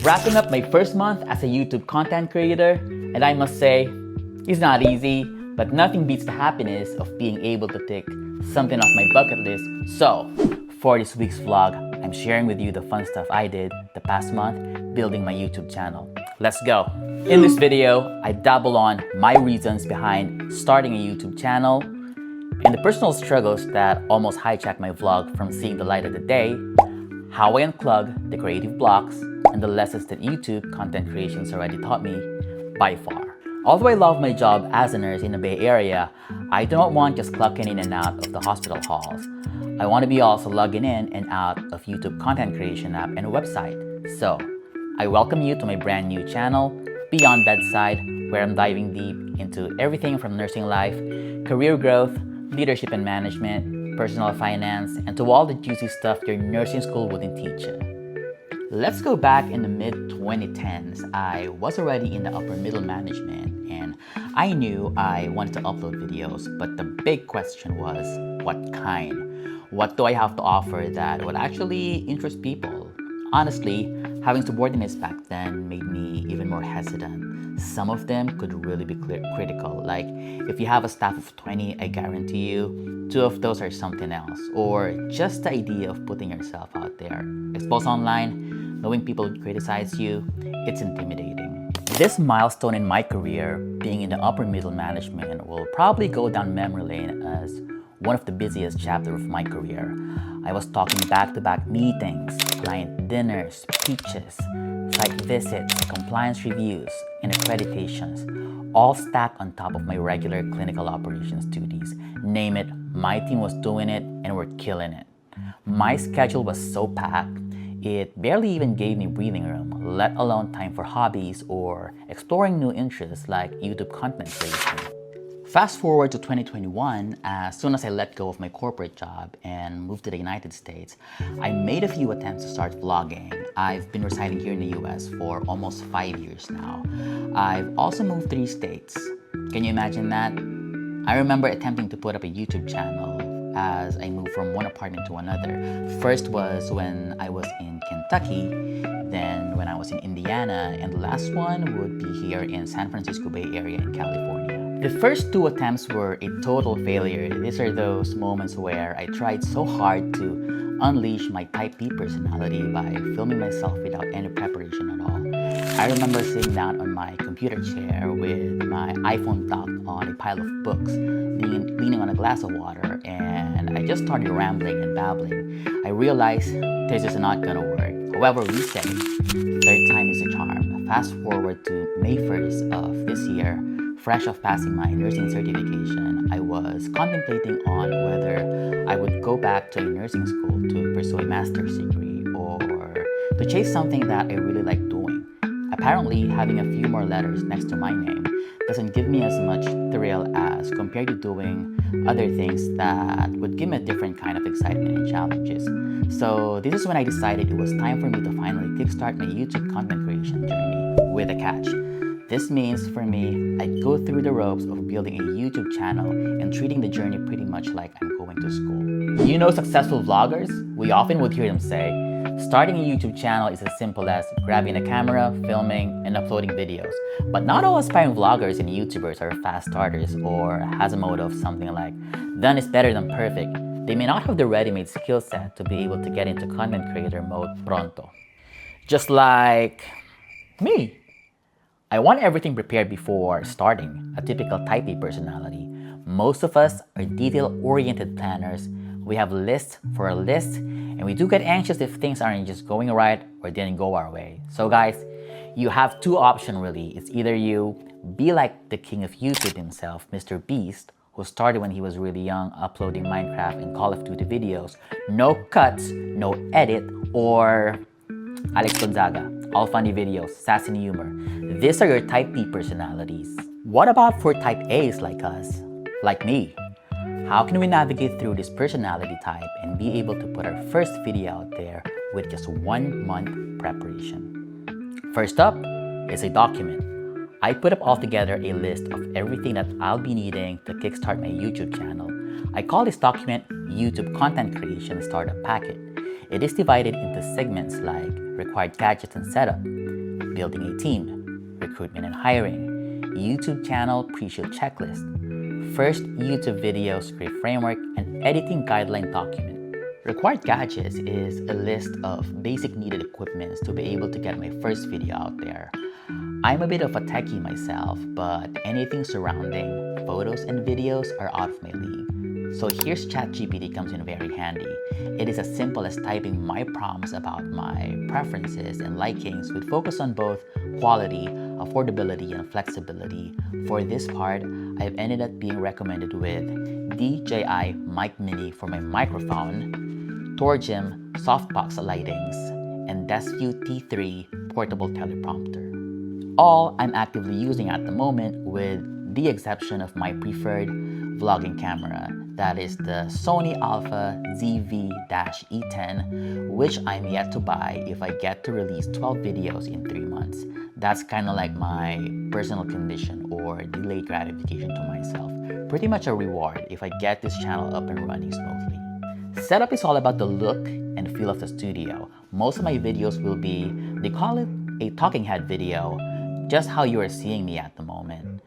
Wrapping up my first month as a YouTube content creator, and I must say, it's not easy, but nothing beats the happiness of being able to tick something off my bucket list. So, for this week's vlog, I'm sharing with you the fun stuff I did the past month building my YouTube channel. Let's go! In this video, I dabble on my reasons behind starting a YouTube channel and the personal struggles that almost hijacked my vlog from seeing the light of the day, how I unplug the creative blocks, and the lessons that YouTube content creation's already taught me by far. Although I love my job as a nurse in the Bay Area, I do not want just clocking in and out of the hospital halls. I want to be also logging in and out of YouTube content creation app and website. So, I welcome you to my brand new channel, Beyond Bedside, where I'm diving deep into everything from nursing life, career growth, leadership and management, personal finance, and to all the juicy stuff your nursing school wouldn't teach you. Let's go back in the mid-2010s. I was already in the upper middle management and I knew I wanted to upload videos, but the big question was, what kind? What do I have to offer that would actually interest people? Honestly, having subordinates back then made me even more hesitant. Some of them could really be critical. Like, if you have a staff of 20, I guarantee you, 2 of those are something else. Or just the idea of putting yourself out there. Exposed online, knowing people would criticize you, it's intimidating. This milestone in my career, being in the upper middle management, will probably go down memory lane as one of the busiest chapters of my career. I was talking back-to-back meetings, client dinners, pitches, site visits, compliance reviews, and accreditations, all stacked on top of my regular clinical operations duties. Name it, my team was doing it and we're killing it. My schedule was so packed, it barely even gave me breathing room, let alone time for hobbies or exploring new interests like YouTube content creation. Fast forward to 2021, as soon as I let go of my corporate job and moved to the United States, I made a few attempts to start vlogging. I've been residing here in the US for almost 5 years now. I've also moved 3 states. Can you imagine that? I remember attempting to put up a YouTube channel as I moved from one apartment to another. First was when I was in Kentucky, then when I was in Indiana, and the last one would be here in San Francisco Bay Area in California. The first 2 attempts were a total failure. These are those moments where I tried so hard to unleash my type B personality by filming myself without any preparation at all. I remember sitting down on my computer chair with my iPhone docked on a pile of books, leaning on a glass of water, and I just started rambling and babbling. I realized this is not gonna work. However, we say, third time is a charm. Fast forward to May 1st of this year, fresh off passing my nursing certification, I was contemplating on whether I would go back to a nursing school to pursue a master's degree or to chase something that I really like doing. Apparently, having a few more letters next to my name doesn't give me as much thrill as compared to doing other things that would give me a different kind of excitement and challenges. So this is when I decided it was time for me to finally kickstart my YouTube content creation journey with a catch. This means, for me, I go through the ropes of building a YouTube channel and treating the journey pretty much like I'm going to school. You know successful vloggers? We often would hear them say, starting a YouTube channel is as simple as grabbing a camera, filming, and uploading videos. But not all aspiring vloggers and YouTubers are fast starters or has a motto of something like, done is better than perfect. They may not have the ready-made skill set to be able to get into content creator mode pronto. Just like me. I want everything prepared before starting, a typical type A personality. Most of us are detail-oriented planners. We have lists for a list, and we do get anxious if things aren't just going right or didn't go our way. So guys, you have 2 options really. It's either you be like the king of YouTube himself, Mr. Beast, who started when he was really young, uploading Minecraft and Call of Duty videos, no cuts, no edit, or Alex Gonzaga, all funny videos, sass and humor. These are your type B personalities. What about for type A's like us, like me? How can we navigate through this personality type and be able to put our first video out there with just 1 month preparation? First up is a document. I put up all together a list of everything that I'll be needing to kickstart my YouTube channel. I call this document YouTube Content Creation Startup Packet. It is divided into segments like required gadgets and setup, building a team, recruitment and hiring, YouTube channel pre-shoot checklist, first YouTube video script framework, and editing guideline document. Required gadgets is a list of basic needed equipments to be able to get my first video out there. I'm a bit of a techie myself, but anything surrounding photos and videos are out of my league. So here's ChatGPT comes in very handy. It is as simple as typing my prompts about my preferences and likings with focus on both quality, affordability, and flexibility. For this part, I've ended up being recommended with DJI Mic Mini for my microphone, Torgym softbox lightings, and Desview T3 portable teleprompter. All I'm actively using at the moment with the exception of my preferred vlogging camera, that is the Sony Alpha ZV-E10, which I'm yet to buy if I get to release 12 videos in 3 months. That's kind of like my personal condition or delayed gratification to myself. Pretty much a reward if I get this channel up and running smoothly. Setup is all about the look and feel of the studio. Most of my videos will be, they call it a talking head video, just how you are seeing me at the moment.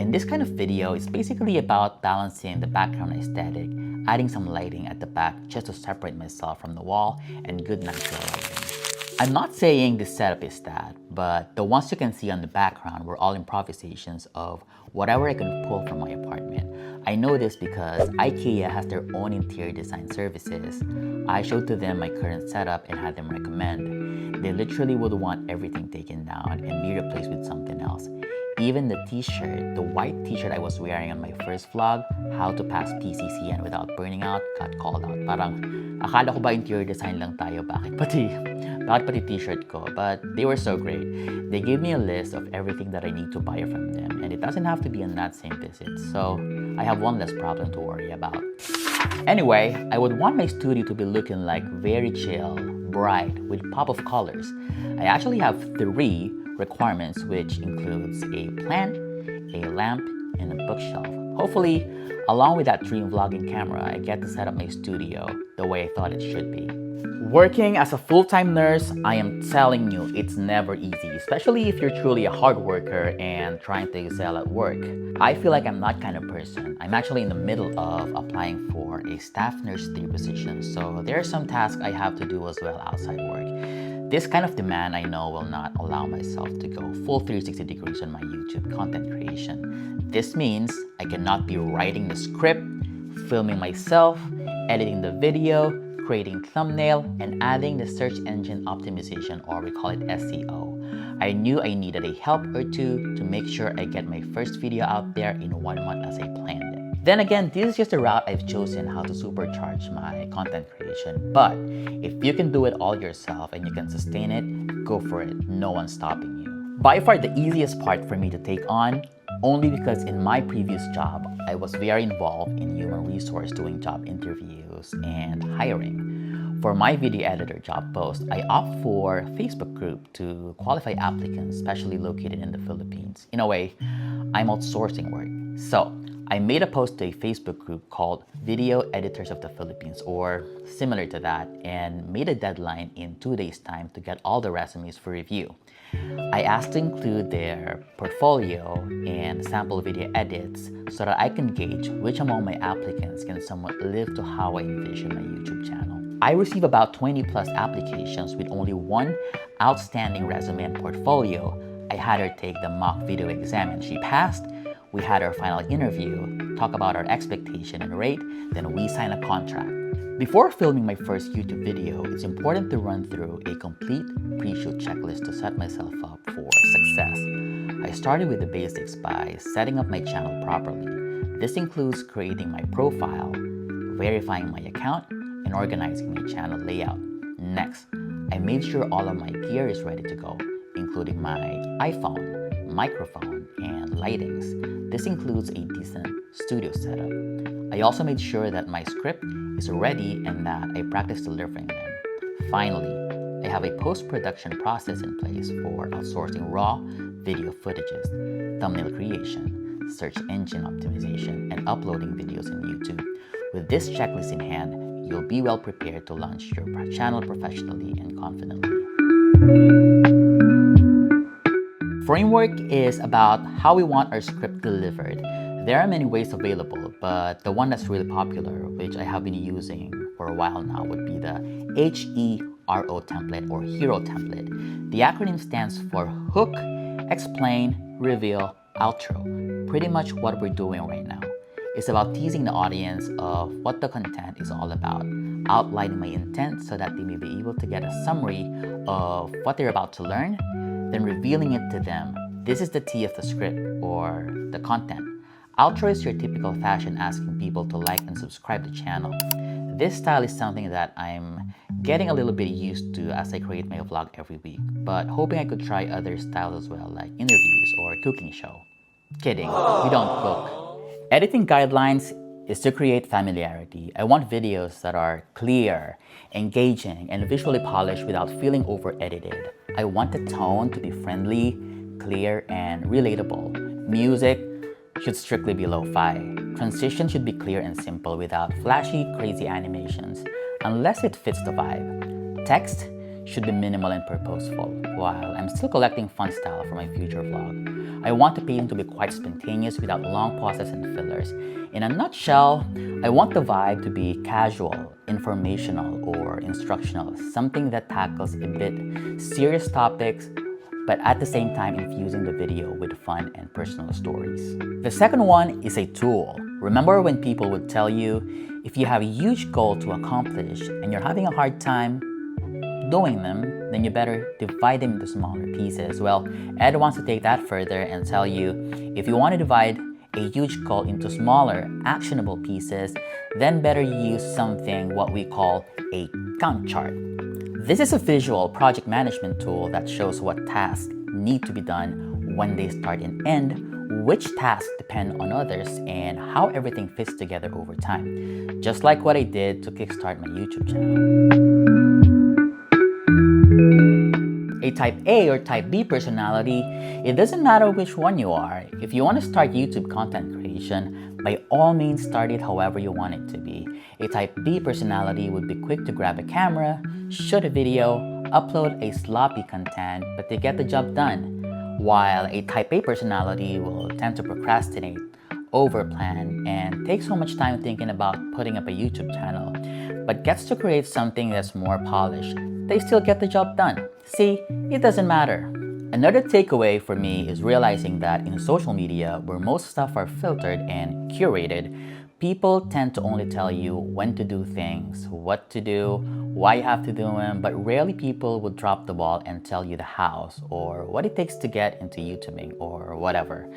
In this kind of video, it's basically about balancing the background aesthetic, adding some lighting at the back just to separate myself from the wall, and good natural lighting. I'm not saying this setup is that, but the ones you can see on the background were all improvisations of whatever I could pull from my apartment. I know this because IKEA has their own interior design services. I showed to them my current setup and had them recommend. They literally would want everything taken down and be replaced with something else. Even the t-shirt, the white t-shirt I was wearing on my first vlog, how to pass PCCN without burning out, got called out. Parang, akala ko ba interior design lang tayo? Bakit pati t-shirt ko? But they were so great. They gave me a list of everything that I need to buy from them, and it doesn't have to be on that same visit, so I have one less problem to worry about. Anyway, I would want my studio to be looking like very chill, bright, with pop of colors. I actually have 3 requirements, which includes a plant, a lamp, and a bookshelf. Hopefully, along with that dream vlogging camera, I get to set up my studio the way I thought it should be. Working as a full-time nurse, I am telling you, it's never easy, especially if you're truly a hard worker and trying to excel at work. I feel like I'm that kind of person. I'm actually in the middle of applying for a staff nurse 3 position, so there are some tasks I have to do as well outside work. This kind of demand I know will not allow myself to go full 360 degrees on my YouTube content creation. This means I cannot be writing the script, filming myself, editing the video, creating thumbnail, and adding the search engine optimization, or we call it SEO. I knew I needed a help or two to make sure I get my first video out there in 1 month as I planned it. Then again, this is just a route I've chosen how to supercharge my content creation. But if you can do it all yourself and you can sustain it, go for it. No one's stopping you. By far the easiest part for me to take on, only because in my previous job, I was very involved in human resource doing job interviews and hiring. For my video editor job post, I opt for a Facebook group to qualify applicants, especially located in the Philippines. In a way, I'm outsourcing work. So I made a post to a Facebook group called Video Editors of the Philippines, or similar to that, and made a deadline in 2 days' time to get all the resumes for review. I asked to include their portfolio and sample video edits so that I can gauge which among my applicants can somewhat live to how I envision my YouTube channel. I received about 20 plus applications with only 1 outstanding resume and portfolio. I had her take the mock video exam and she passed. We had our final interview, talk about our expectation and rate, then we signed a contract. Before filming my first YouTube video, it's important to run through a complete pre-shoot checklist to set myself up for success. I started with the basics by setting up my channel properly. This includes creating my profile, verifying my account, and organizing my channel layout. Next, I made sure all of my gear is ready to go, including my iPhone, microphone, and lightings. This includes a decent studio setup. I also made sure that my script is ready and that I practice delivering them. Finally, I have a post-production process in place for outsourcing raw video footages, thumbnail creation, search engine optimization, and uploading videos on YouTube. With this checklist in hand, you'll be well prepared to launch your channel professionally and confidently. Framework is about how we want our script delivered. There are many ways available, but the one that's really popular, which I have been using for a while now, would be the HERO template or HERO template. The acronym stands for Hook, Explain, Reveal, Outro. Pretty much what we're doing right now. It's about teasing the audience of what the content is all about, outlining my intent so that they may be able to get a summary of what they're about to learn, then revealing it to them. This is the T of the script or the content. Outro is your typical fashion asking people to like and subscribe to the channel. This style is something that I'm getting a little bit used to as I create my vlog every week, but hoping I could try other styles as well, like interviews or cooking show. Kidding, we don't cook. Editing guidelines is to create familiarity. I want videos that are clear, engaging, and visually polished without feeling over-edited. I want the tone to be friendly, clear, and relatable. Music should strictly be lo-fi. Transition should be clear and simple without flashy, crazy animations, unless it fits the vibe. Text should be minimal and purposeful, while I'm still collecting fun style for my future vlog. I want the pacing to be quite spontaneous without long pauses and fillers. In a nutshell, I want the vibe to be casual, informational, or instructional, something that tackles a bit serious topics, but at the same time infusing the video with fun and personal stories. The second one is a tool. Remember when people would tell you, if you have a huge goal to accomplish and you're having a hard time doing them, then you better divide them into smaller pieces. Well, Ed wants to take that further and tell you, if you want to divide a huge goal into smaller, actionable pieces, then better use something what we call a Gantt chart. This is a visual project management tool that shows what tasks need to be done, when they start and end, which tasks depend on others, and how everything fits together over time. Just like what I did to kickstart my YouTube channel. A type A or type B personality, it doesn't matter which one you are. If you want to start YouTube content creation, by all means start it however you want it to be. A type B personality would be quick to grab a camera, shoot a video, upload a sloppy content, but they get the job done. While a type A personality will tend to procrastinate, overplan, and take so much time thinking about putting up a YouTube channel, but gets to create something that's more polished. They still get the job done. See, it doesn't matter. Another takeaway for me is realizing that in social media, where most stuff are filtered and curated, people tend to only tell you when to do things, what to do, why you have to do them, but rarely people will drop the ball and tell you the hows or what it takes to get into YouTubing or whatever.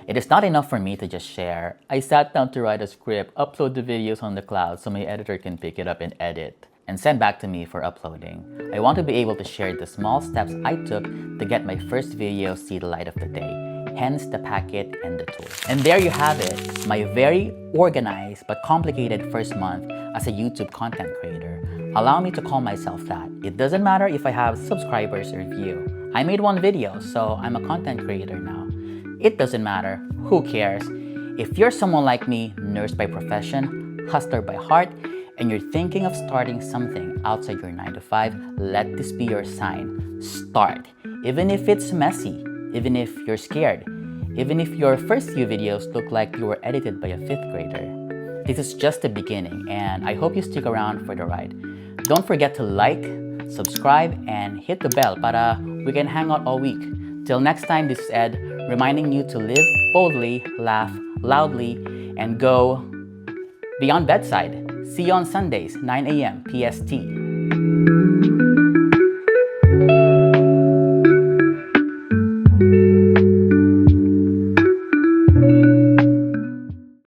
It is not enough for me to just share. I sat down to write a script, upload the videos on the cloud so my editor can pick it up and edit, and send back to me for uploading. I want to be able to share the small steps I took to get my first video see the light of the day, hence the packet and the tool. And there you have it, my very organized but complicated first month as a YouTube content creator. Allow me to call myself that. It doesn't matter if I have subscribers or view. I made one video, so I'm a content creator now. It doesn't matter, who cares? If you're someone like me, nurse by profession, hustler by heart, and you're thinking of starting something outside your 9 to 5, let this be your sign. Start. Even if it's messy, even if you're scared, even if your first few videos look like you were edited by a 5th grader. This is just the beginning, and I hope you stick around for the ride. Don't forget to like, subscribe, and hit the bell para we can hang out all week. Till next time, this is Ed, reminding you to live boldly, laugh loudly, and go beyond bedside. See you on Sundays, 9 a.m. PST.